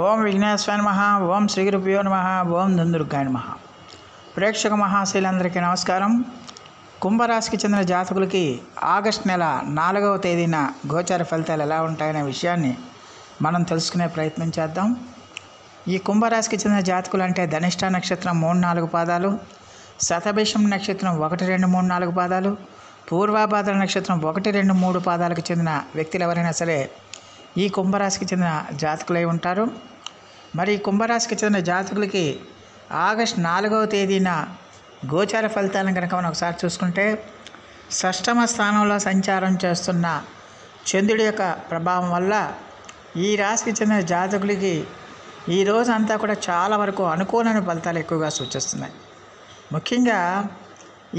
ఓం విఘ్నేశ్వరాయ నమః. ఓం శ్రీ గురుభ్యో నమః. ఓం దుందుర్గాయ నమః. ప్రేక్షక మహాశైలందరికీ నమస్కారం. కుంభరాశికి చెందిన జాతకులకి ఆగస్టు నెల 4వ తేదీన గోచార ఫలితాలు ఎలా ఉంటాయనే విషయాన్ని మనం తెలుసుకునే ప్రయత్నం చేద్దాం. ఈ కుంభరాశికి చెందిన జాతకులు అంటే ధనిష్ట నక్షత్రం 3-4 పాదాలు, శతభిషం నక్షత్రం 1, 2, 3, 4 పాదాలు, పూర్వాభాద్ర నక్షత్రం 1, 2, 3 పాదాలకు చెందిన వ్యక్తులు ఎవరైనా సరే ఈ కుంభరాశికి చెందిన జాతకులై ఉంటారు. మరి ఈ కుంభరాశికి చెందిన జాతకులకి ఆగస్టు 4వ తేదీన గోచార ఫలితాలను కనుక మనం ఒకసారి చూసుకుంటే, షష్టమ స్థానంలో సంచారం చేస్తున్న చంద్రుడి యొక్క ప్రభావం వల్ల ఈ రాశికి చెందిన జాతకులకి ఈ రోజు అంతా కూడా చాలా వరకు అనుకూలమైన ఫలితాలు ఎక్కువగా సూచిస్తున్నాయి. ముఖ్యంగా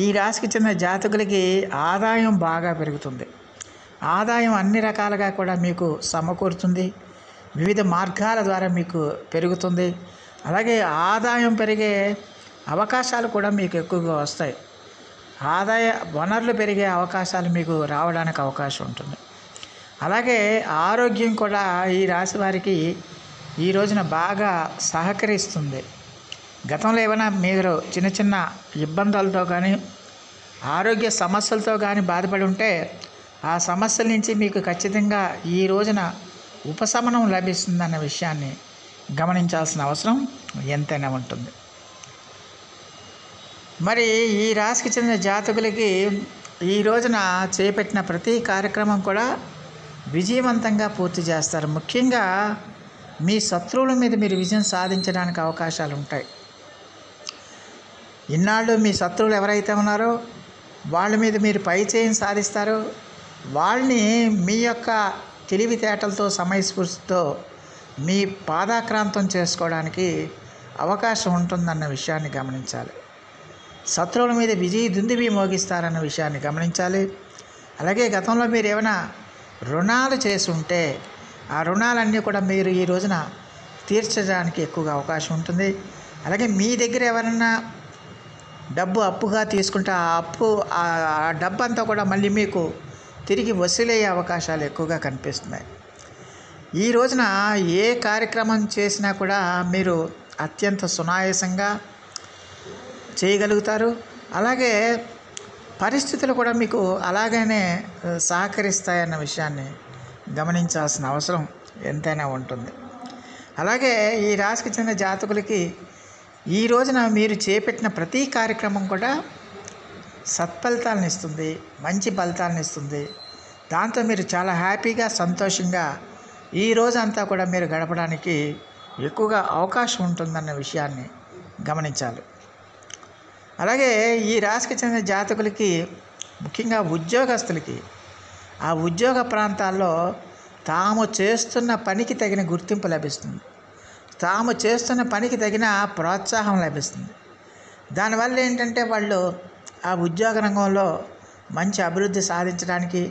ఈ రాశికి చెందిన జాతకులకి ఆదాయం బాగా పెరుగుతుంది. ఆదాయం అన్ని రకాలుగా కూడా మీకు సమకూరుతుంది. వివిధ మార్గాల ద్వారా మీకు పెరుగుతుంది. అలాగే ఆదాయం పెరిగే అవకాశాలు కూడా మీకు ఎక్కువగా వస్తాయి. ఆదాయ వనరులు పెరిగే అవకాశాలు మీకు రావడానికి అవకాశం ఉంటుంది. అలాగే ఆరోగ్యం కూడా ఈ రాశి వారికి ఈ రోజున బాగా సహకరిస్తుంది. గతంలో ఏమైనా మీరు చిన్న చిన్న ఇబ్బందులతో కానీ ఆరోగ్య సమస్యలతో కానీ బాధపడి ఉంటే ఆ సమస్యల నుంచి మీకు ఖచ్చితంగా ఈ రోజున ఉపశమనం లభిస్తుందన్న విషయాన్ని గమనించాల్సిన అవసరం ఎంతైనా ఉంటుంది. మరి ఈ రాశికి చెందిన జాతకులకి ఈ రోజున చేపట్టిన ప్రతి కార్యక్రమం కూడా విజయవంతంగా పూర్తి చేస్తారు. ముఖ్యంగా మీ శత్రువుల మీద మీరు విజయం సాధించడానికి అవకాశాలు ఉంటాయి. ఇన్నాళ్ళు మీ శత్రువులు ఎవరైతే ఉన్నారో వాళ్ళ మీద మీరు పై చేయిని సాధిస్తారు. వాళ్ళని మీ యొక్క తెలివితేటలతో సమయస్ఫూర్తితో మీ పాదాక్రాంతం చేసుకోవడానికి అవకాశం ఉంటుందన్న విషయాన్ని గమనించాలి. శత్రువుల మీద విజయ దుందుబి మోగిస్తారన్న విషయాన్ని గమనించాలి. అలాగే గతంలో మీరు ఏమైనా రుణాలు చేసి ఉంటే ఆ రుణాలన్నీ కూడా మీరు ఈ రోజున తీర్చడానికి ఎక్కువగా అవకాశం ఉంటుంది. అలాగే మీ దగ్గర ఎవరైనా డబ్బు అప్పుగా తీసుకుంటే ఆ డబ్బు అంతా కూడా మళ్ళీ మీకు తిరిగి వసూలయ్యే అవకాశాలు ఎక్కువగా కనిపిస్తున్నాయి. ఈ రోజున ఏ కార్యక్రమం చేసినా కూడా మీరు అత్యంత సునాయాసంగా చేయగలుగుతారు. అలాగే పరిస్థితులు కూడా మీకు అలాగనే సహకరిస్తాయన్న విషయాన్ని గమనించాల్సిన అవసరం ఎంతైనా ఉంటుంది. అలాగే ఈ రాశికి చెందిన జాతకులకి ఈ రోజున మీరు చేపట్టిన ప్రతి కార్యక్రమం కూడా సత్ఫలితాలను ఇస్తుంది, మంచి ఫలితాలను ఇస్తుంది. దాంతో మీరు చాలా హ్యాపీగా సంతోషంగా ఈ రోజంతా కూడా మీరు గడపడానికి ఎక్కువగా అవకాశం ఉంటుందన్న విషయాన్ని గమనించాలి. అలాగే ఈ రాశికి చెందిన జాతకులకి ముఖ్యంగా ఉద్యోగస్తులకి ఆ ఉద్యోగ ప్రాంతాల్లో తాము చేస్తున్న పనికి తగిన గుర్తింపు లభిస్తుంది. తాము చేస్తున్న పనికి తగిన ప్రోత్సాహం లభిస్తుంది. దానివల్ల ఏంటంటే వాళ్ళు ఆ ఉద్యోగ రంగంలో మంచి అభివృద్ధి సాధించడానికి,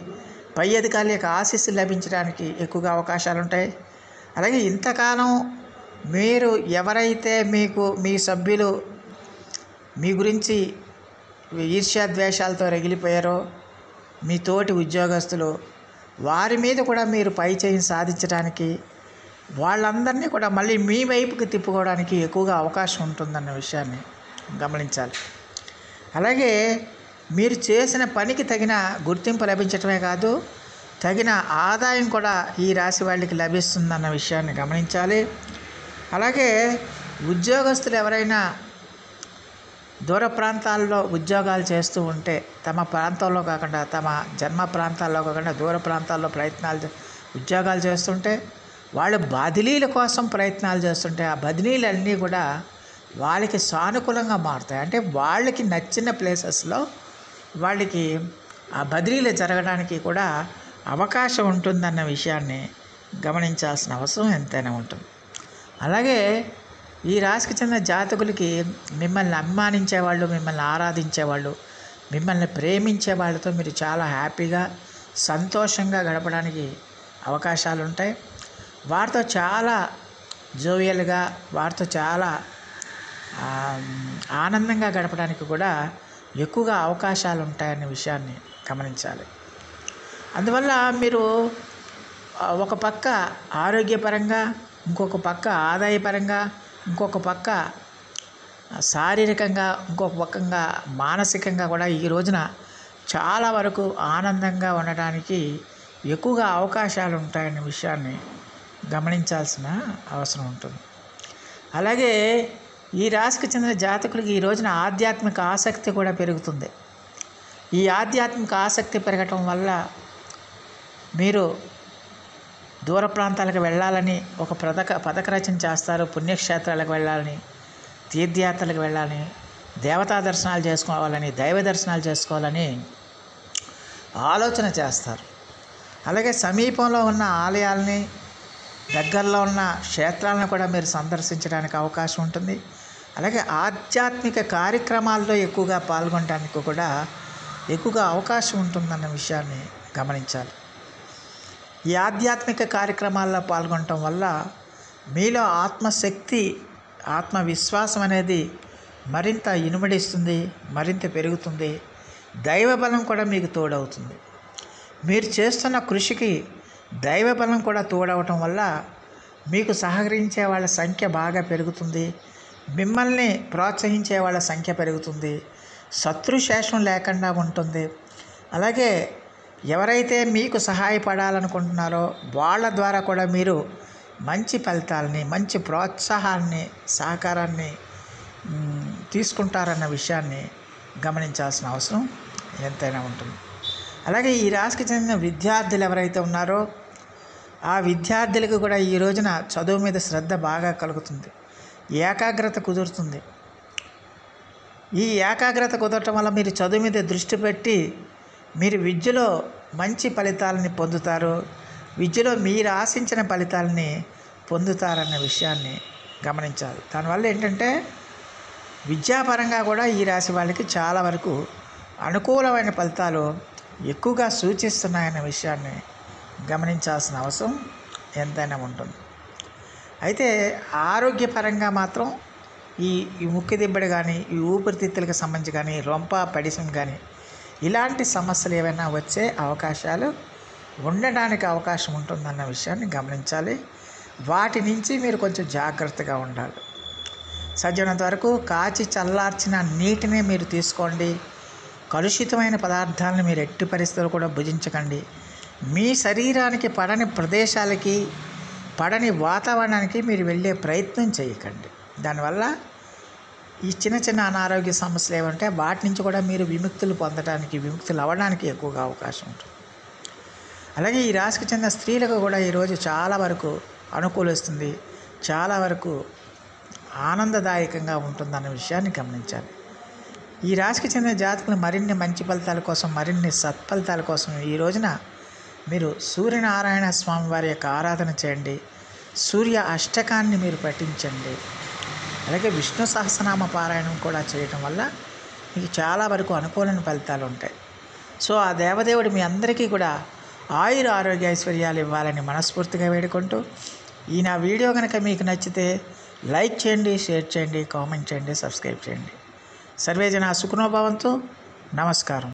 పై అధికారుల యొక్క ఆశీస్సులు లభించడానికి ఎక్కువగా అవకాశాలు ఉంటాయి. అలాగే ఇంతకాలం మీరు ఎవరైతే మీ సభ్యులు మీ గురించి ఈర్ష్యాద్వేషాలతో రగిలిపోయారో మీ తోటి ఉద్యోగస్తులు, వారి మీద కూడా మీరు పై చేయి సాధించడానికి, వాళ్ళందరినీ కూడా మళ్ళీ మీ వైపుకి తిప్పుకోవడానికి ఎక్కువగా అవకాశం ఉంటుందన్న విషయాన్ని గమనించాలి. అలాగే మీరు చేసిన పనికి తగిన గుర్తింపు లభించటమే కాదు, తగిన ఆదాయం కూడా ఈ రాశి వాళ్ళకి లభిస్తుందన్న విషయాన్ని గమనించాలి. అలాగే ఉద్యోగస్తులు ఎవరైనా దూర ప్రాంతాల్లో ఉద్యోగాలు చేస్తూ ఉంటే, తమ ప్రాంతంలో కాకుండా తమ జన్మ ప్రాంతాల్లో కాకుండా దూర ప్రాంతాల్లో ఉద్యోగాలు చేస్తుంటే, వాళ్ళు బదిలీల కోసం ప్రయత్నాలు చేస్తుంటే ఆ బదిలీలన్నీ కూడా వాళ్ళకి సానుకూలంగా మారుతాయి. అంటే వాళ్ళకి నచ్చిన ప్లేసెస్లో వాళ్ళకి ఆ బదిలీలు జరగడానికి కూడా అవకాశం ఉంటుందన్న విషయాన్ని గమనించాల్సిన అవసరం ఎంతైనా ఉంటుంది. అలాగే ఈ రాశికి చెందిన జాతకులకి మిమ్మల్ని అభిమానించేవాళ్ళు, మిమ్మల్ని ఆరాధించేవాళ్ళు, మిమ్మల్ని ప్రేమించే వాళ్ళతో మీరు చాలా హ్యాపీగా సంతోషంగా గడపడానికి అవకాశాలు ఉంటాయి. వారితో చాలా జోవియల్గా, వారితో చాలా ఆనందంగా గడపడానికి కూడా ఎక్కువగా అవకాశాలు ఉంటాయనే విషయాన్ని గమనించాలి. అందువల్ల మీరు ఒక పక్క ఆరోగ్యపరంగా ఇంకొక పక్క ఆదాయపరంగా, ఇంకొక పక్క శారీరకంగా, ఇంకొక పక్కంగా మానసికంగా కూడా ఈ రోజున చాలా వరకు ఆనందంగా ఉండడానికి ఎక్కువగా అవకాశాలు ఉంటాయనే విషయాన్ని గమనించాల్సిన అవసరం ఉంటుంది. అలాగే ఈ రాశికి చెందిన జాతకులకి ఈ రోజున ఆధ్యాత్మిక ఆసక్తి కూడా పెరుగుతుంది. ఈ ఆధ్యాత్మిక ఆసక్తి పెరగటం వల్ల మీరు దూర ప్రాంతాలకు వెళ్ళాలని ఒక పథక రచన చేస్తారు. పుణ్యక్షేత్రాలకు వెళ్ళాలని, తీర్థయాత్రలకు వెళ్ళాలని, దేవతా దర్శనాలు చేసుకోవాలని, దైవ దర్శనాలు చేసుకోవాలని ఆలోచన చేస్తారు. అలాగే సమీపంలో ఉన్న ఆలయాలని, దగ్గరలో ఉన్న క్షేత్రాలను కూడా మీరు సందర్శించడానికి అవకాశం ఉంటుంది. అలాగే ఆధ్యాత్మిక కార్యక్రమాల్లో ఎక్కువగా పాల్గొనడానికి కూడా ఎక్కువగా అవకాశం ఉంటుందన్న విషయాన్ని గమనించాలి. ఈ ఆధ్యాత్మిక కార్యక్రమాల్లో పాల్గొనటం వల్ల మీలో ఆత్మశక్తి, ఆత్మవిశ్వాసం అనేది మరింత ఇనుమడిస్తుంది, మరింత పెరుగుతుంది. దైవబలం కూడా మీకు తోడవుతుంది. మీరు చేస్తున్న కృషికి దైవబలం కూడా తోడవటం వల్ల మీకు సహకరించే వాళ్ళ సంఖ్య బాగా పెరుగుతుంది. మిమ్మల్ని ప్రోత్సహించే వాళ్ళ సంఖ్య పెరుగుతుంది. శత్రుశేషం లేకుండా ఉంటుంది. అలాగే ఎవరైతే మీకు సహాయపడాలనుకుంటున్నారో వాళ్ళ ద్వారా కూడా మీరు మంచి ఫలితాలని, మంచి ప్రోత్సాహాన్ని, సహకారాన్ని తీసుకుంటారన్న విషయాన్ని గమనించాల్సిన అవసరం ఎంతైనా ఉంటుంది. అలాగే ఈ రాశికి చెందిన విద్యార్థులు ఎవరైతే ఉన్నారో ఆ విద్యార్థులకు కూడా ఈ రోజున చదువు మీద శ్రద్ధ బాగా కలుగుతుంది. ఏకాగ్రత కుదురుతుంది. ఈ ఏకాగ్రత కుదరటం వల్ల మీరు చదువు మీద దృష్టి పెట్టి మీరు విద్యలో మంచి ఫలితాలని పొందుతారు. విద్యలో మీరు ఆశించిన ఫలితాలని పొందుతారన్న విషయాన్ని గమనించాలి. దానివల్ల ఏంటంటే విద్యాపరంగా కూడా ఈ రాశి వాళ్ళకి చాలా వరకు అనుకూలమైన ఫలితాలు ఎక్కువగా సూచిస్తున్నాయన్న విషయాన్ని గమనించాల్సిన అవసరం ఎంతైనా ఉంటుంది. అయితే ఆరోగ్యపరంగా మాత్రం ఈ ముక్కు దిబ్బడి కానీ, ఈ ఊపిరితిత్తులకు సంబంధించి కానీ, రొంప పడిసం కానీ ఇలాంటి సమస్యలు ఏమైనా వచ్చే అవకాశాలు ఉండడానికి అవకాశం ఉంటుందన్న విషయాన్ని గమనించాలి. వాటి నుంచి మీరు కొంచెం జాగ్రత్తగా ఉండాలి. సాధ్యమైనంత వరకు కాచి చల్లార్చిన నీటిని మీరు తీసుకోండి. కలుషితమైన పదార్థాలను మీరు ఎట్టి పరిస్థితుల్లో కూడా భుజించకండి. మీ శరీరానికి పడని ప్రదేశాలకి, పడని వాతావరణానికి మీరు వెళ్ళే ప్రయత్నం చేయకండి. దానివల్ల ఈ చిన్న చిన్న అనారోగ్య సమస్యలు ఏమంటే వాటి నుంచి కూడా మీరు విముక్తులు అవ్వడానికి ఎక్కువగా అవకాశం ఉంటుంది. అలాగే ఈ రాశికి చెందిన స్త్రీలకు కూడా ఈరోజు చాలా వరకు అనుకూలిస్తుంది, చాలా వరకు ఆనందదాయకంగా ఉంటుందన్న విషయాన్ని గమనించాలి. ఈ రాశికి చెందిన జాతకులు మరిన్ని మంచి ఫలితాల కోసం, మరిన్ని సత్ఫలితాల కోసం ఈ రోజున మీరు సూర్యనారాయణ స్వామి వారి యొక్క ఆరాధన చేయండి. సూర్య అష్టకాన్ని మీరు పఠించండి. అలాగే విష్ణు సహస్రనామ పారాయణం కూడా చేయటం వల్ల మీకు చాలా వరకు అనుకూలమైన ఫలితాలు ఉంటాయి. సో ఆ దేవదేవుడు మీ అందరికీ కూడా ఆయుర ఆరోగ్య ఐశ్వర్యాలు ఇవ్వాలని మనస్ఫూర్తిగా వేడుకుంటూ ఈ నా వీడియో కనుక మీకు నచ్చితే లైక్ చేయండి, షేర్ చేయండి, కామెంట్ చేయండి, సబ్స్క్రైబ్ చేయండి. సర్వే జనా సుఖినో భవంతు. నమస్కారం.